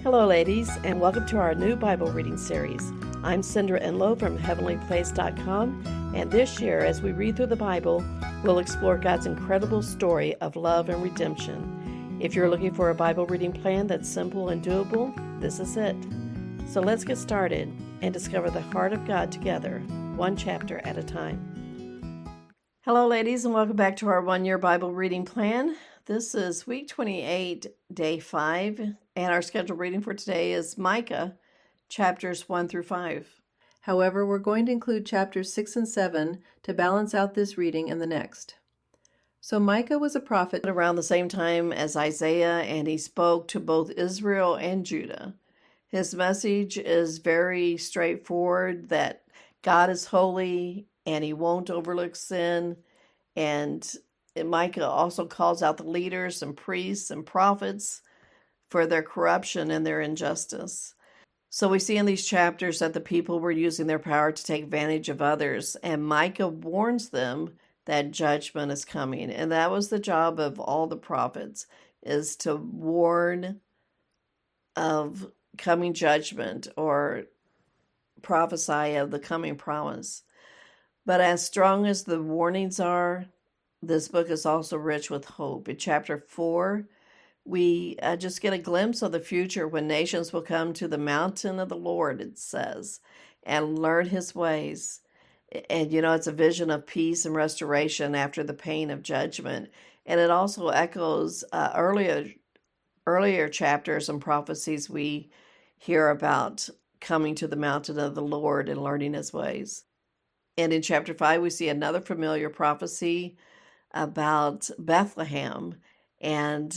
Hello, ladies, and welcome to our new Bible reading series. I'm Cindra Enlow from heavenlyplace.com, and this year, as we read through the Bible, we'll explore God's incredible story of love and redemption. If you're looking for a Bible reading plan that's simple and doable, this is it. So let's get started and discover the heart of God together, one chapter at a time. Hello, ladies, and welcome back to our one-year Bible reading plan. This is week 28, day 5, and our scheduled reading for today is Micah, chapters 1 through 5. However, we're going to include chapters 6 and 7 to balance out this reading and the next. So Micah was a prophet Around the same time as Isaiah, and he spoke to both Israel and Judah. His message is very straightforward, that God is holy and he won't overlook sin. And Micah also calls out the leaders and priests and prophets for their corruption and their injustice. So we see in these chapters that the people were using their power to take advantage of others, and Micah warns them that judgment is coming. And that was the job of all the prophets, is to warn of coming judgment or prophesy of the coming promise. But as strong as the warnings are, this book is also rich with hope. In chapter 4, we just get a glimpse of the future when nations will come to the mountain of the Lord, it says, and learn his ways. And, it's a vision of peace and restoration after the pain of judgment. And it also echoes earlier chapters and prophecies we hear about coming to the mountain of the Lord and learning his ways. And in chapter 5, we see another familiar prophecy about Bethlehem, and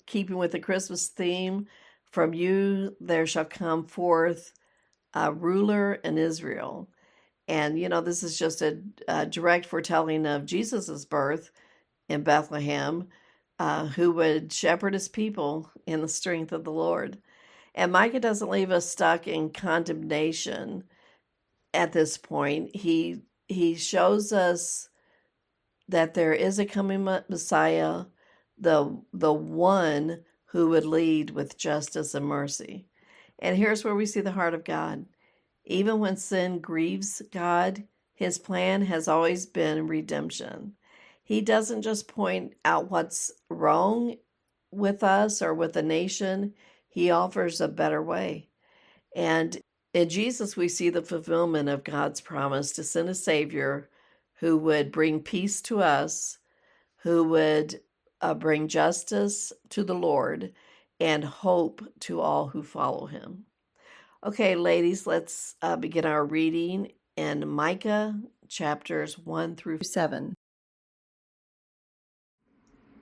keeping with the Christmas theme, from you there shall come forth a ruler in Israel. And, this is just a direct foretelling of Jesus's birth in Bethlehem, who would shepherd his people in the strength of the Lord. And Micah doesn't leave us stuck in condemnation at this point. He shows us that there is a coming Messiah, the one who would lead with justice and mercy. And here's where we see the heart of God. Even when sin grieves God, his plan has always been redemption. He doesn't just point out what's wrong with us or with the nation. He offers a better way. And in Jesus, we see the fulfillment of God's promise to send a Savior who would bring peace to us, who would bring justice to the Lord, and hope to all who follow him. Okay, ladies, let's begin our reading in Micah chapters 1 through 7.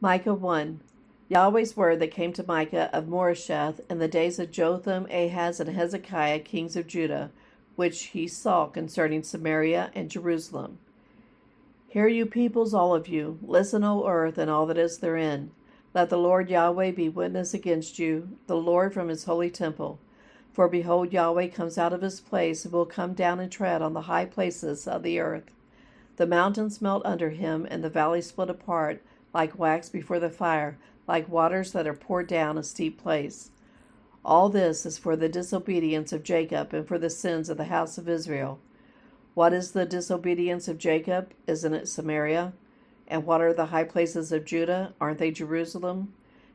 Micah 1. Yahweh's word that came to Micah of Moresheth in the days of Jotham, Ahaz, and Hezekiah, kings of Judah, which he saw concerning Samaria and Jerusalem. Hear, you peoples, all of you. Listen, O earth, and all that is therein. Let the Lord Yahweh be witness against you, the Lord from his holy temple. For behold, Yahweh comes out of his place, and will come down and tread on the high places of the earth. The mountains melt under him, and the valleys split apart, like wax before the fire, like waters that are poured down a steep place. All this is for the disobedience of Jacob, and for the sins of the house of Israel. What is the disobedience of Jacob? Isn't it Samaria? And what are the high places of Judah? Aren't they Jerusalem?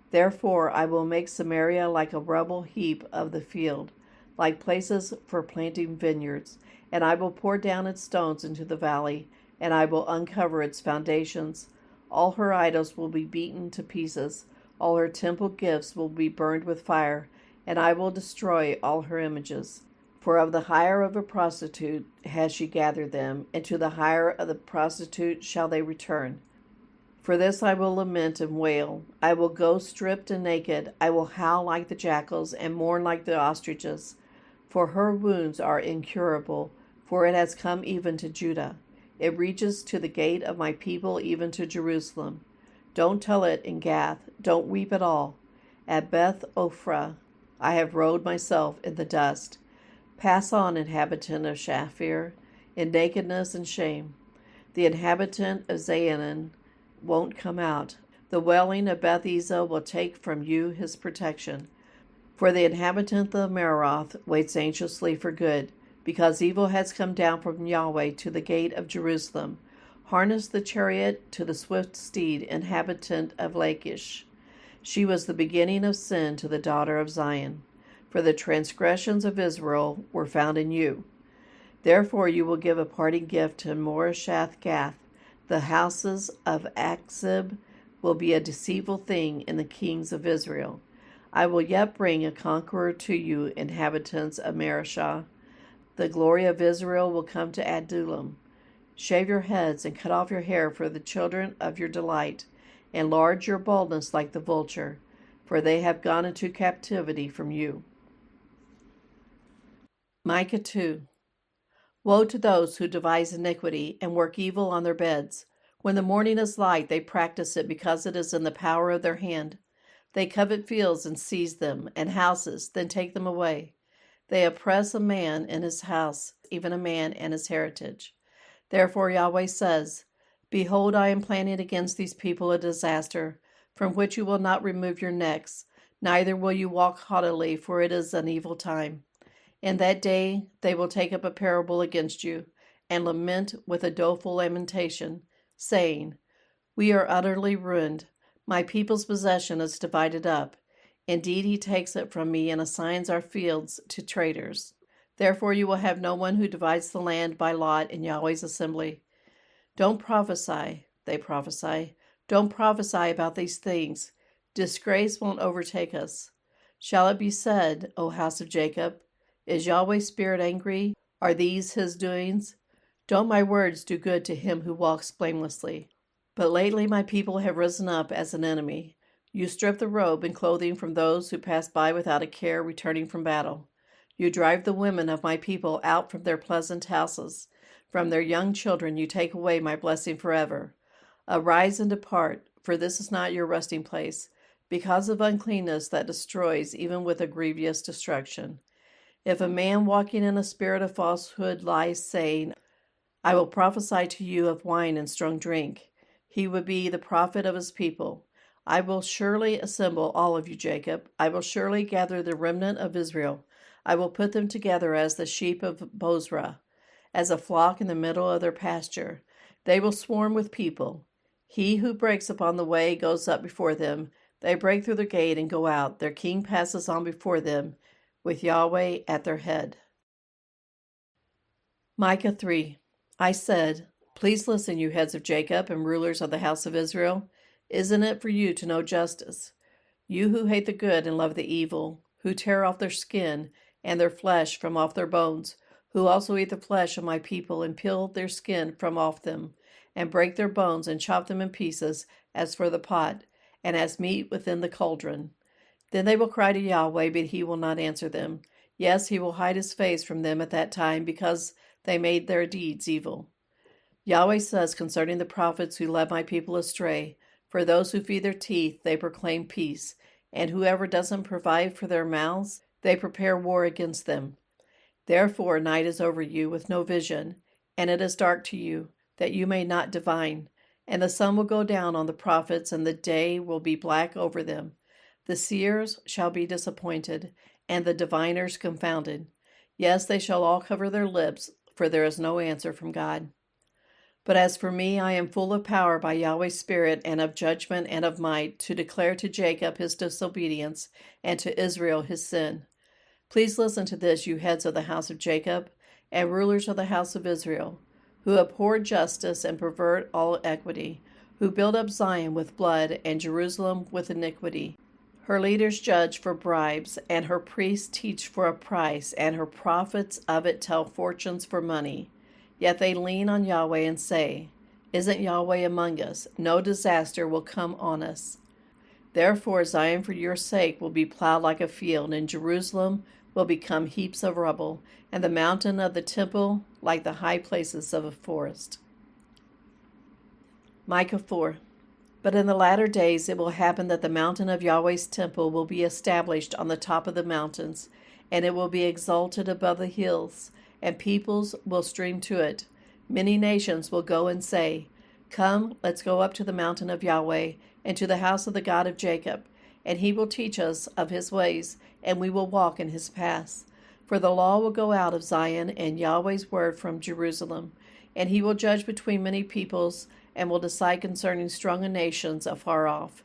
Therefore I will make Samaria like a rubble heap of the field, like places for planting vineyards. And I will pour down its stones into the valley, and I will uncover its foundations. All her idols will be beaten to pieces. All her temple gifts will be burned with fire, and I will destroy all her images. For of the hire of a prostitute has she gathered them, and to the hire of the prostitute shall they return. For this I will lament and wail. I will go stripped and naked. I will howl like the jackals and mourn like the ostriches. For her wounds are incurable, for it has come even to Judah. It reaches to the gate of my people, even to Jerusalem. Don't tell it in Gath. Don't weep at all. At Beth Ophrah I have rolled myself in the dust. Pass on, inhabitant of Shaphir, in nakedness and shame. The inhabitant of Zaanan won't come out. The wailing of Beth Ezel will take from you his protection. For the inhabitant of Meroth waits anxiously for good, because evil has come down from Yahweh to the gate of Jerusalem. Harness the chariot to the swift steed, inhabitant of Lachish. She was the beginning of sin to the daughter of Zion, for the transgressions of Israel were found in you. Therefore you will give a parting gift to Moresheth Gath. The houses of Achzib will be a deceitful thing in the kings of Israel. I will yet bring a conqueror to you, inhabitants of Mareshah. The glory of Israel will come to Adullam. Shave your heads and cut off your hair for the children of your delight. Enlarge your boldness like the vulture, for they have gone into captivity from you. Micah 2. Woe to those who devise iniquity and work evil on their beds. When the morning is light, they practice it because it is in the power of their hand. They covet fields and seize them, and houses, then take them away. They oppress a man in his house, even a man and his heritage. Therefore Yahweh says, Behold, I am planning against these people a disaster, from which you will not remove your necks, neither will you walk haughtily, for it is an evil time. In that day they will take up a parable against you, and lament with a doleful lamentation, saying, We are utterly ruined. My people's possession is divided up. Indeed, he takes it from me and assigns our fields to traders. Therefore you will have no one who divides the land by lot in Yahweh's assembly. Don't prophesy, they prophesy. Don't prophesy about these things. Disgrace won't overtake us. Shall it be said, O house of Jacob, is Yahweh's spirit angry? Are these his doings? Don't my words do good to him who walks blamelessly? But lately my people have risen up as an enemy. You strip the robe and clothing from those who pass by without a care returning from battle. You drive the women of my people out from their pleasant houses. From their young children you take away my blessing forever. Arise and depart, for this is not your resting place, because of uncleanness that destroys even with a grievous destruction. If a man walking in a spirit of falsehood lies saying, I will prophesy to you of wine and strong drink, he would be the prophet of his people. I will surely assemble all of you, Jacob. I will surely gather the remnant of Israel. I will put them together as the sheep of Bozrah, as a flock in the middle of their pasture. They will swarm with people. He who breaks upon the way goes up before them. They break through the gate and go out. Their king passes on before them, with Yahweh at their head. Micah 3. I said, Please listen, you heads of Jacob and rulers of the house of Israel. Isn't it for you to know justice? You who hate the good and love the evil, who tear off their skin and their flesh from off their bones, who also eat the flesh of my people and peel their skin from off them, and break their bones and chop them in pieces as for the pot, and as meat within the cauldron. Then they will cry to Yahweh, but he will not answer them. Yes, he will hide his face from them at that time, because they made their deeds evil. Yahweh says concerning the prophets who led my people astray, For those who feed their teeth, they proclaim peace, and whoever doesn't provide for their mouths, they prepare war against them. Therefore night is over you with no vision, and it is dark to you, that you may not divine. And the sun will go down on the prophets, and the day will be black over them. The seers shall be disappointed, and the diviners confounded. Yes, they shall all cover their lips, for there is no answer from God. But as for me, I am full of power by Yahweh's Spirit, and of judgment and of might, to declare to Jacob his disobedience, and to Israel his sin. Please listen to this, you heads of the house of Jacob, and rulers of the house of Israel, who abhor justice and pervert all equity, who build up Zion with blood, and Jerusalem with iniquity. Her leaders judge for bribes, and her priests teach for a price, and her prophets of it tell fortunes for money. Yet they lean on Yahweh and say, Isn't Yahweh among us? No disaster will come on us. Therefore Zion for your sake will be plowed like a field, and Jerusalem will become heaps of rubble, and the mountain of the temple like the high places of a forest. Micah 4. But in the latter days it will happen that the mountain of Yahweh's temple will be established on the top of the mountains, and it will be exalted above the hills, and peoples will stream to it. Many nations will go and say, Come, let's go up to the mountain of Yahweh, and to the house of the God of Jacob, and he will teach us of his ways, and we will walk in his paths. For the law will go out of Zion, and Yahweh's word from Jerusalem. And he will judge between many peoples, and will decide concerning stronger nations afar off.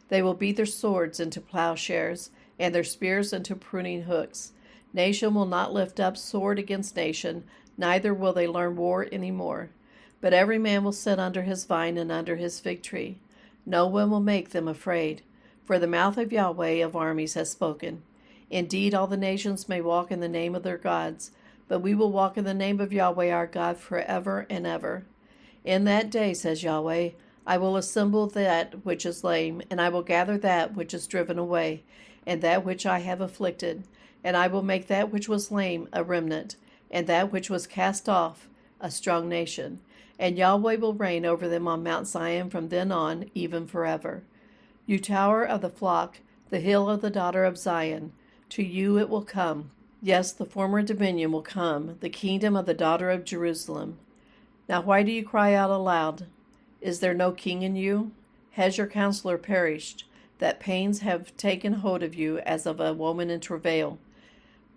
They will beat their swords into plowshares, and their spears into pruning hooks. Nation will not lift up sword against nation, neither will they learn war any more. But every man will sit under his vine and under his fig tree. No one will make them afraid, for the mouth of Yahweh of armies has spoken. Indeed, all the nations may walk in the name of their gods, but we will walk in the name of Yahweh our God forever and ever. In that day, says Yahweh, I will assemble that which is lame, and I will gather that which is driven away, and that which I have afflicted, and I will make that which was lame a remnant, and that which was cast off a strong nation. And Yahweh will reign over them on Mount Zion from then on, even forever. You tower of the flock, the hill of the daughter of Zion, to you it will come. Yes, the former dominion will come, the kingdom of the daughter of Jerusalem. Now why do you cry out aloud? Is there no king in you? Has your counselor perished, that pains have taken hold of you as of a woman in travail?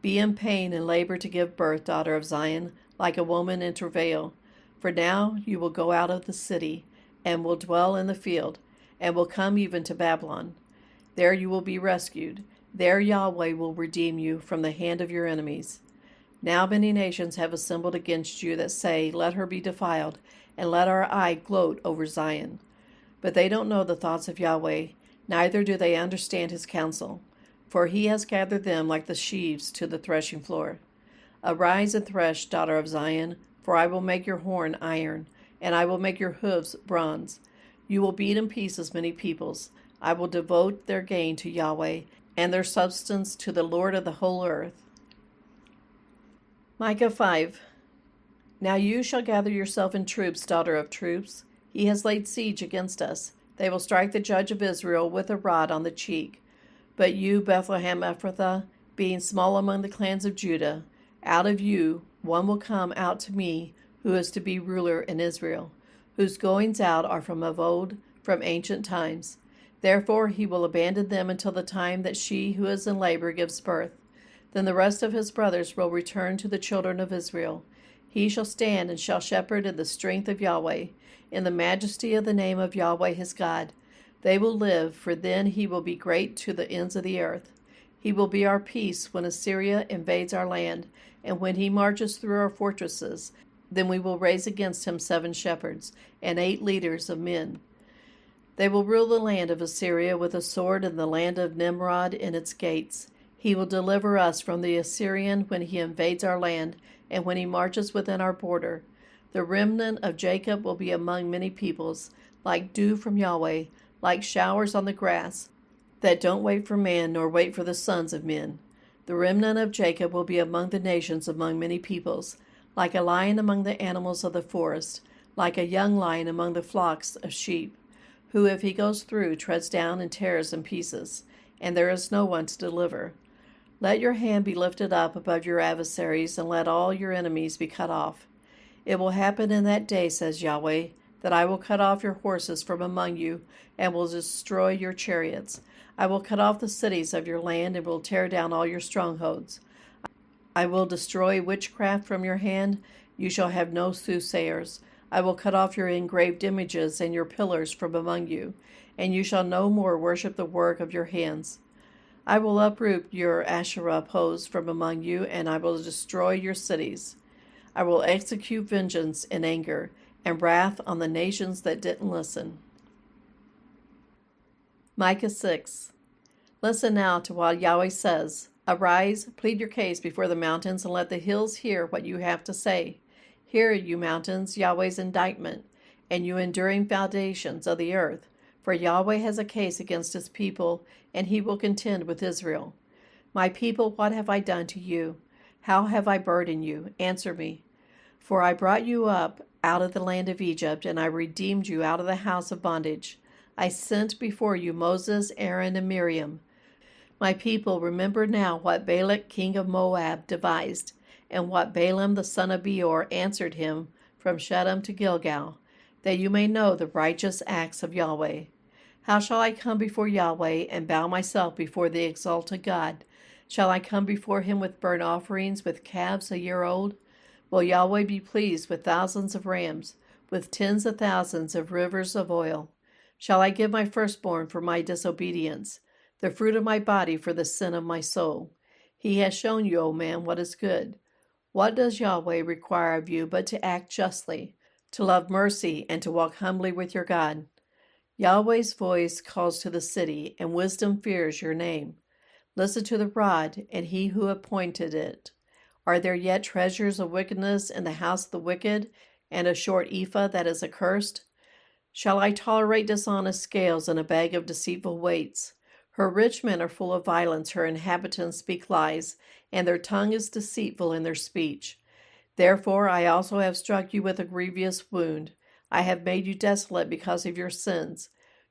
Be in pain and labor to give birth, daughter of Zion, like a woman in travail. For now you will go out of the city, and will dwell in the field, and will come even to Babylon. There you will be rescued. There Yahweh will redeem you from the hand of your enemies. Now many nations have assembled against you that say, Let her be defiled, and let our eye gloat over Zion. But they don't know the thoughts of Yahweh, neither do they understand his counsel. For he has gathered them like the sheaves to the threshing floor. Arise and thresh, daughter of Zion, for I will make your horn iron, and I will make your hooves bronze. You will beat in pieces many peoples. I will devote their gain to Yahweh, and their substance to the Lord of the whole earth. Micah 5. Now you shall gather yourself in troops, daughter of troops. He has laid siege against us. They will strike the judge of Israel with a rod on the cheek. But you, Bethlehem Ephrathah, being small among the clans of Judah, out of you one will come out to me, who is to be ruler in Israel, whose goings out are from of old, from ancient times. Therefore he will abandon them until the time that she who is in labor gives birth. Then the rest of his brothers will return to the children of Israel. He shall stand and shall shepherd in the strength of Yahweh, in the majesty of the name of Yahweh his God. They will live, for then he will be great to the ends of the earth. He will be our peace when Assyria invades our land, and when he marches through our fortresses. Then we will raise against him 7 shepherds, and 8 leaders of men. They will rule the land of Assyria with a sword, and the land of Nimrod in its gates. He will deliver us from the Assyrian when he invades our land, and when he marches within our border. The remnant of Jacob will be among many peoples, like dew from Yahweh, like showers on the grass, that don't wait for man, nor wait for the sons of men. The remnant of Jacob will be among the nations, among many peoples, like a lion among the animals of the forest, like a young lion among the flocks of sheep, who, if he goes through, treads down and tears in pieces, and there is no one to deliver. Let your hand be lifted up above your adversaries, and let all your enemies be cut off. It will happen in that day, says Yahweh, that I will cut off your horses from among you, and will destroy your chariots. I will cut off the cities of your land, and will tear down all your strongholds. I will destroy witchcraft from your hand. You shall have no soothsayers. I will cut off your engraved images and your pillars from among you, and you shall no more worship the work of your hands. I will uproot your Asherah poles from among you, and I will destroy your cities. I will execute vengeance in anger and wrath on the nations that didn't listen. Micah 6. Listen now to what Yahweh says. Arise, plead your case before the mountains, and let the hills hear what you have to say. Hear, you mountains, Yahweh's indictment, and you enduring foundations of the earth. For Yahweh has a case against his people, and he will contend with Israel. My people, what have I done to you? How have I burdened you? Answer me. For I brought you up out of the land of Egypt, and I redeemed you out of the house of bondage. I sent before you Moses, Aaron, and Miriam. My people, remember now what Balak king of Moab devised, and what Balaam the son of Beor answered him from Shittim to Gilgal, that you may know the righteous acts of Yahweh. How shall I come before Yahweh and bow myself before the exalted God? Shall I come before him with burnt offerings, with calves a year old? Will Yahweh be pleased with thousands of rams, with tens of thousands of rivers of oil? Shall I give my firstborn for my disobedience, the fruit of my body for the sin of my soul? He has shown you, O man, what is good. What does Yahweh require of you but to act justly, to love mercy, and to walk humbly with your God? Yahweh's voice calls to the city, and wisdom fears your name. Listen to the rod, and he who appointed it. Are there yet treasures of wickedness in the house of the wicked, and a short ephah that is accursed? Shall I tolerate dishonest scales and a bag of deceitful weights? Her rich men are full of violence, her inhabitants speak lies, and their tongue is deceitful in their speech. Therefore I also have struck you with a grievous wound. I have made you desolate because of your sins.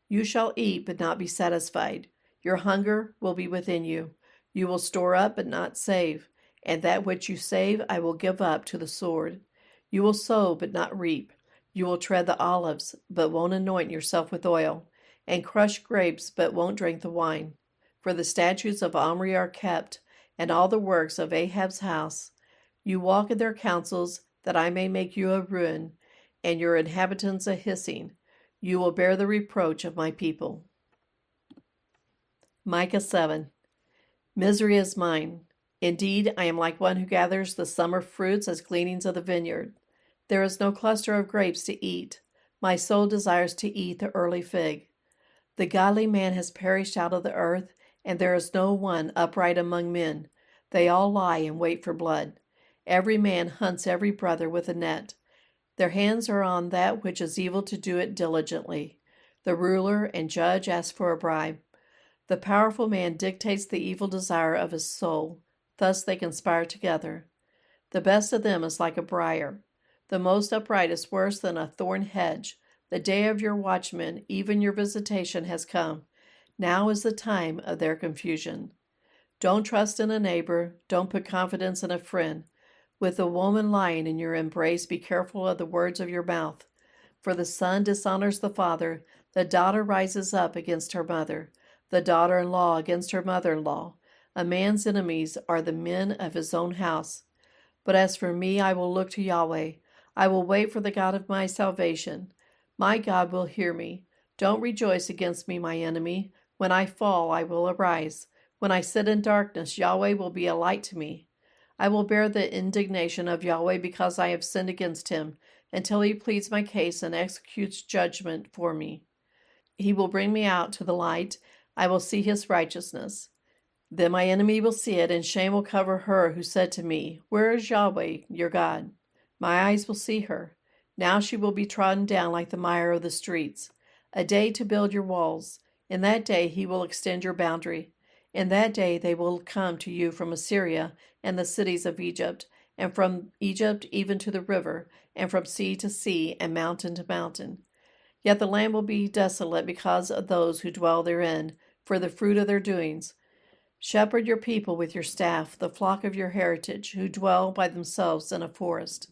You shall eat, but not be satisfied. Your hunger will be within you. You will store up, but not save. And that which you save I will give up to the sword. You will sow, but not reap. You will tread the olives, but won't anoint yourself with oil, and crush grapes, but won't drink the wine. For the statutes of Omri are kept, and all the works of Ahab's house. You walk in their counsels, that I may make you a ruin, and your inhabitants a hissing. You will bear the reproach of my people. Micah 7. Misery is mine. Indeed, I am like one who gathers the summer fruits as gleanings of the vineyard. There is no cluster of grapes to eat. My soul desires to eat the early fig. The godly man has perished out of the earth, and there is no one upright among men. They all lie in wait for blood. Every man hunts every brother with a net. Their hands are on that which is evil to do it diligently. The ruler and judge ask for a bribe. The powerful man dictates the evil desire of his soul. Thus they conspire together. The best of them is like a briar. The most upright is worse than a thorn hedge. The day of your watchmen, even your visitation, has come. Now is the time of their confusion. Don't trust in a neighbor. Don't put confidence in a friend. With a woman lying in your embrace, be careful of the words of your mouth. For the son dishonors the father, the daughter rises up against her mother, the daughter-in-law against her mother-in-law. A man's enemies are the men of his own house. But as for me, I will look to Yahweh. I will wait for the God of my salvation. My God will hear me. Don't rejoice against me, my enemy. When I fall, I will arise. When I sit in darkness, Yahweh will be a light to me. I will bear the indignation of Yahweh because I have sinned against him, until he pleads my case and executes judgment for me. He will bring me out to the light. I will see his righteousness. Then my enemy will see it, and shame will cover her who said to me, Where is Yahweh, your God? My eyes will see her. Now she will be trodden down like the mire of the streets. A day to build your walls. In that day he will extend your boundary. In that day they will come to you from Assyria and the cities of Egypt, and from Egypt even to the river, and from sea to sea, and mountain to mountain. Yet the land will be desolate because of those who dwell therein, for the fruit of their doings. Shepherd your people with your staff, the flock of your heritage, who dwell by themselves in a forest.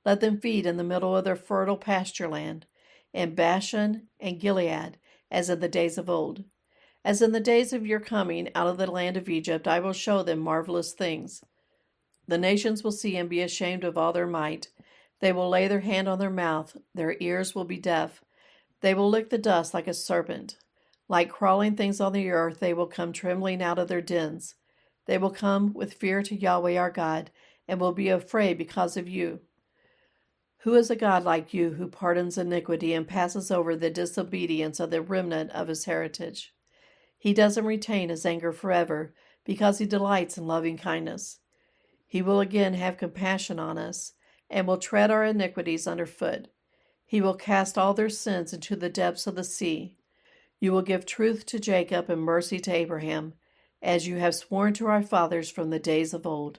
Let them feed in the middle of their fertile pasture land, in Bashan and Gilead, as in the days of old. As in the days of your coming out of the land of Egypt, I will show them marvelous things. The nations will see and be ashamed of all their might. They will lay their hand on their mouth. Their ears will be deaf. They will lick the dust like a serpent. Like crawling things on the earth, they will come trembling out of their dens. They will come with fear to Yahweh our God, and will be afraid because of you. Who is a God like you, who pardons iniquity and passes over the disobedience of the remnant of his heritage? He doesn't retain his anger forever, because he delights in loving kindness. He will again have compassion on us, and will tread our iniquities underfoot. He will cast all their sins into the depths of the sea. You will give truth to Jacob and mercy to Abraham, as you have sworn to our fathers from the days of old.